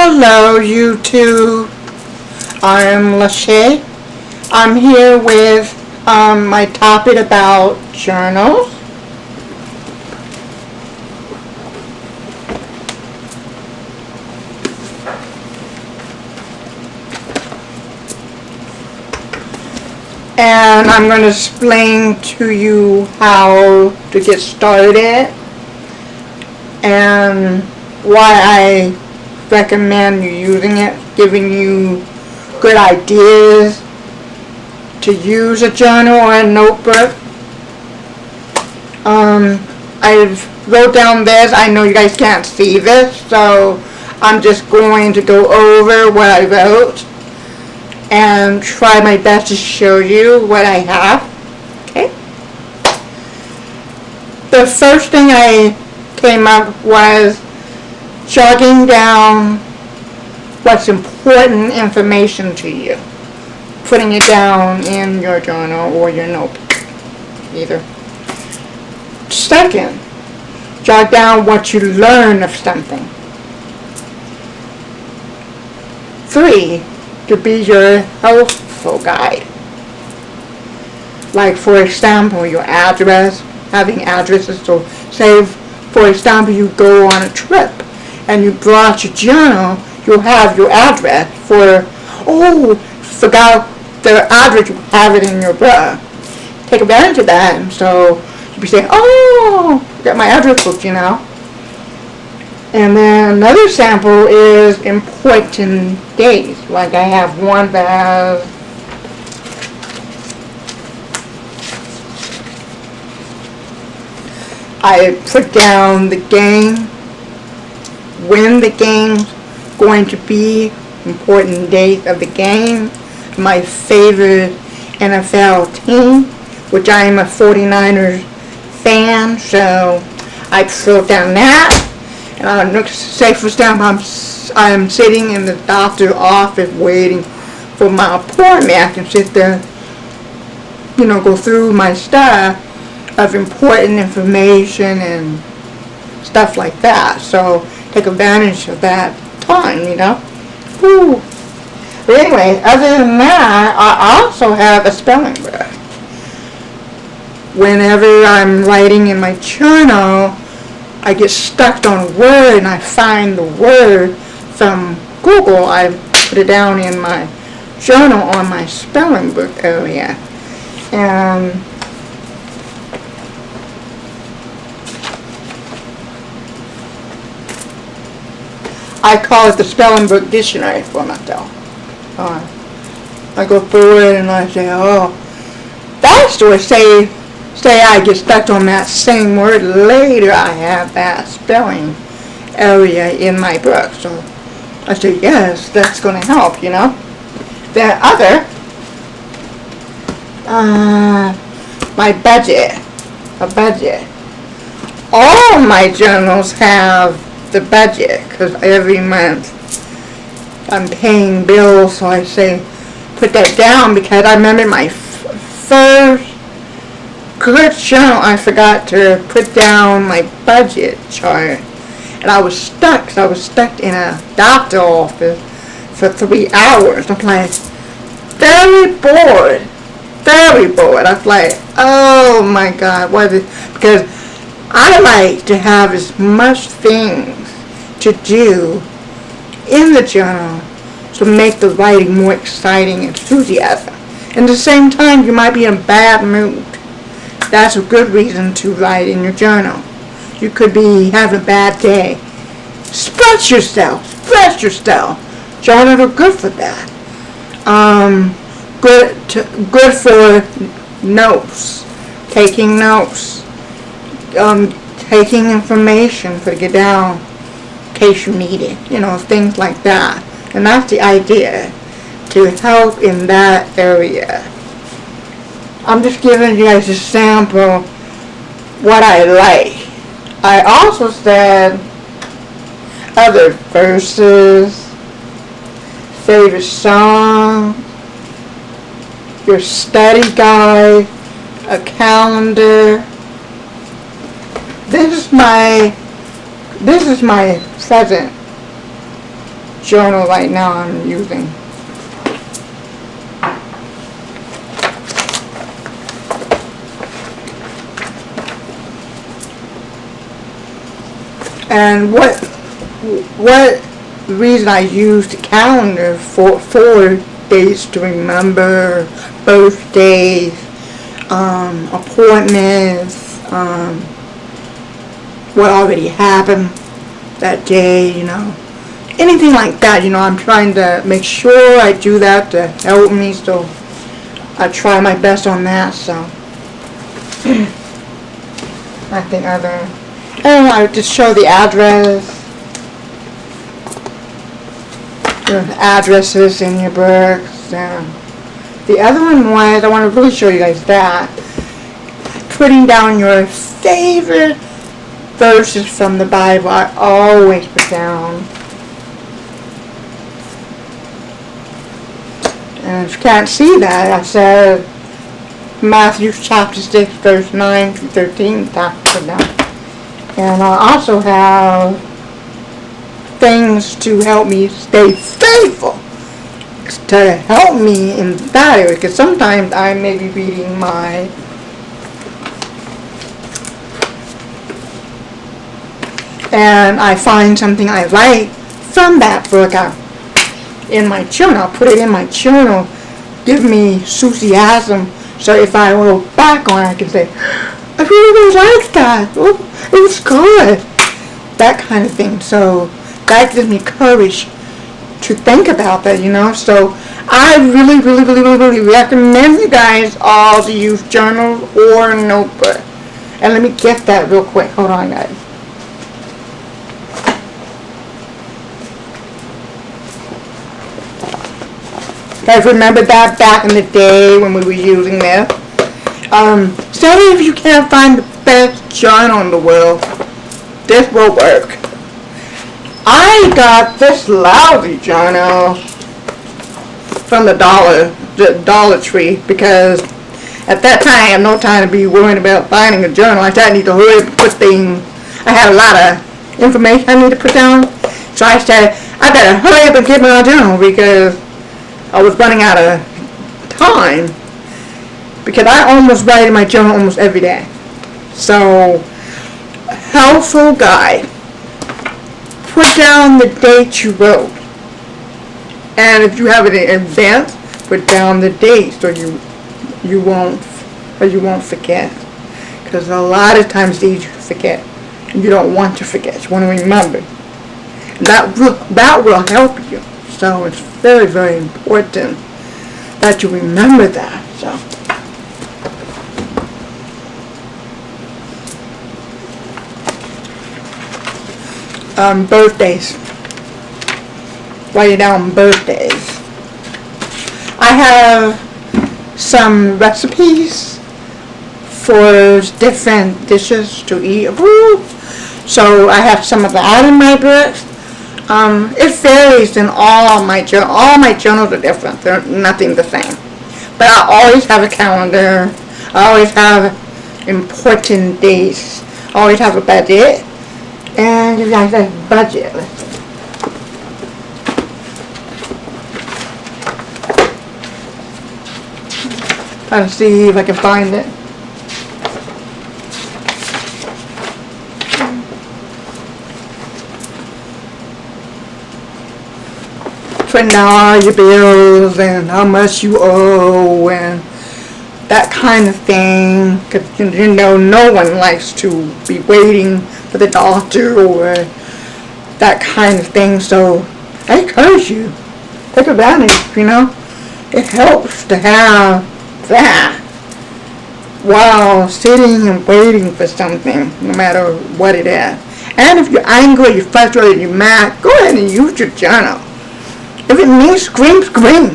Hello YouTube, I'm Lachey. I'm here with my topic about journals. And I'm going to explain to you how to get started and why I recommend you using it, giving you good ideas to use a journal or a notebook. I wrote down this. I know you guys can't see this, so I'm just going to go over what I wrote and try my best to show you what I have. Okay. The first thing I came up was jogging down what's important information to you, putting it down in your journal or your notebook, either. Second, jot down what you learn of something. 3, to be your helpful guide. Like, for example, your address, having addresses. So say, for example, you go on a trip and you brought your journal, you'll have your address for, forgot the address, you have it in your book. Take advantage of that, and so you'll be saying, got my address book, you know. And then another sample is important days. Like I have one that has I put down the game, when the game's going to be, important date of the game, my favorite NFL team, which I am a 49ers fan, so I wrote down that. And say for example, I'm sitting in the doctor's office waiting for my appointment. I can sit there, go through my stuff of important information and stuff like that. So take advantage of that time, Whew. But anyway, other than that, I also have a spelling book. Whenever I'm writing in my journal, I get stuck on a word and I find the word from Google. I put it down in my journal on my spelling book area. And I call it the spelling book dictionary for myself. I go through it and I say, that's what say I get stuck on that same word later, I have that spelling area in my book. So I say, yes, that's going to help, Then other, my budget, a budget. All my journals have the budget, because every month I'm paying bills, so I say put that down, because I remember my first good journal, I forgot to put down my budget chart, and I was stuck, because I was stuck in a doctor's office for 3 hours. I'm like, very bored. I was like, oh my God, what is it? Because I like to have as much things to do in the journal to make the writing more exciting and enthusiasm. At the same time, you might be in a bad mood. That's a good reason to write in your journal. You could be having a bad day. Express yourself. Journals are good for that. Good for notes, taking notes, taking information to get down in case you need it. Things like that. And that's the idea, to help in that area. I'm just giving you guys a sample what I like. I also said other verses, favorite song, your study guide, a calendar. This is my present journal right now I'm using. And what reason I use the calendar for dates to remember, birthdays, appointments, what already happened that day, anything like that, I'm trying to make sure I do that to help me, so I try my best on that, so I think and I just show the address, your addresses in your books. The other one was, I want to really show you guys that, putting down your favorite verses from the Bible. I always put down. And if you can't see that, I said Matthew chapter 6 verse 9 through 13, that's put down. And I also have things to help me stay faithful, to help me in that area, because sometimes I may be reading and I find something I like from that book in my journal. I'll put it in my journal, give me enthusiasm, so if I go back on it, I can say, I really like that. Oh, it was good. That kind of thing. So that gives me courage to think about that, So I really, really, really, really, really recommend you guys all to use journal or notebook. And let me get that real quick. Hold on, guys. Guys, remember that back in the day when we were using this? Say if you can't find the best journal in the world, this will work. I got this lousy journal from the Dollar Tree, because at that time I had no time to be worrying about finding a journal. I said I need to hurry up and put things. I had a lot of information I need to put down, so I said I better hurry up and get my journal, because I was running out of time, because I almost write in my journal almost every day. So, helpful guide. Put down the date you wrote, and if you have it in advance, put down the date so you won't forget. Because a lot of times it's easy to forget. You don't want to forget. You want to remember. That will help you. So it's very, very important that you remember that. So. Birthdays. Write down birthdays. I have some recipes for different dishes to eat. So I have some of that in my books. It varies in all my journals. All my journals are different. They're nothing the same. But I always have a calendar. I always have important dates. I always have a budget. And you guys have budget. Let's see. Try to see if I can find it. Putting down all your bills and how much you owe and that kind of thing, because no one likes to be waiting for the doctor or that kind of thing. So I encourage you, take advantage. It helps to have that while sitting and waiting for something, no matter what it is. And if you're angry, you're frustrated, you're mad, go ahead and use your journal. If it means scream, scream.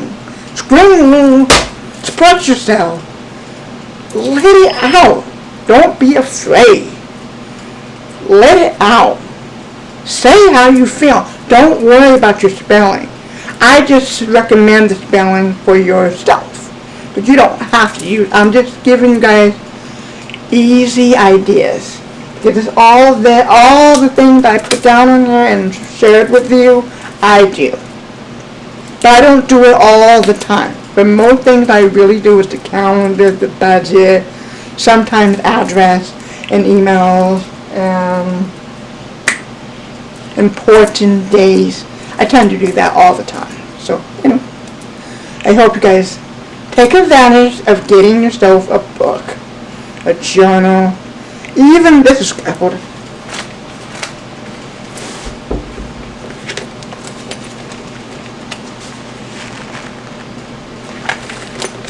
Scream, express yourself. Let it out. Don't be afraid. Let it out. Say how you feel. Don't worry about your spelling. I just recommend the spelling for yourself. But you don't have to use. I'm just giving you guys easy ideas. Because all the things I put down on here and shared with you, I do. But I don't do it all the time. But most things I really do is the calendar, the budget, sometimes address and emails, important days. I tend to do that all the time. So, I hope you guys take advantage of getting yourself a book, a journal, even this is, hold on.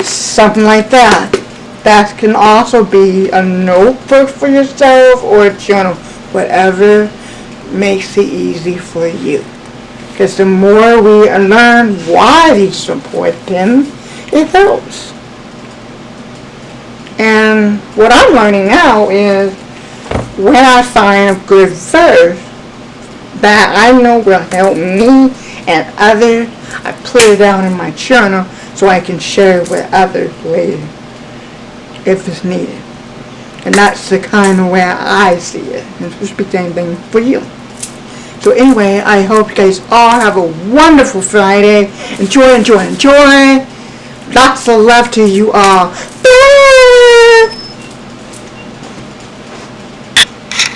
Something like that. That can also be a notebook for yourself or a journal, whatever makes it easy for you. Because the more we learn why these are important, it helps. And what I'm learning now is when I find a good verse that I know will help me and others, I put it down in my journal so I can share it with others later if it's needed. And that's the kind of way I see it. And it's the same thing for you. So anyway, I hope you guys all have a wonderful Friday. Enjoy, enjoy, enjoy. Lots of love to you all.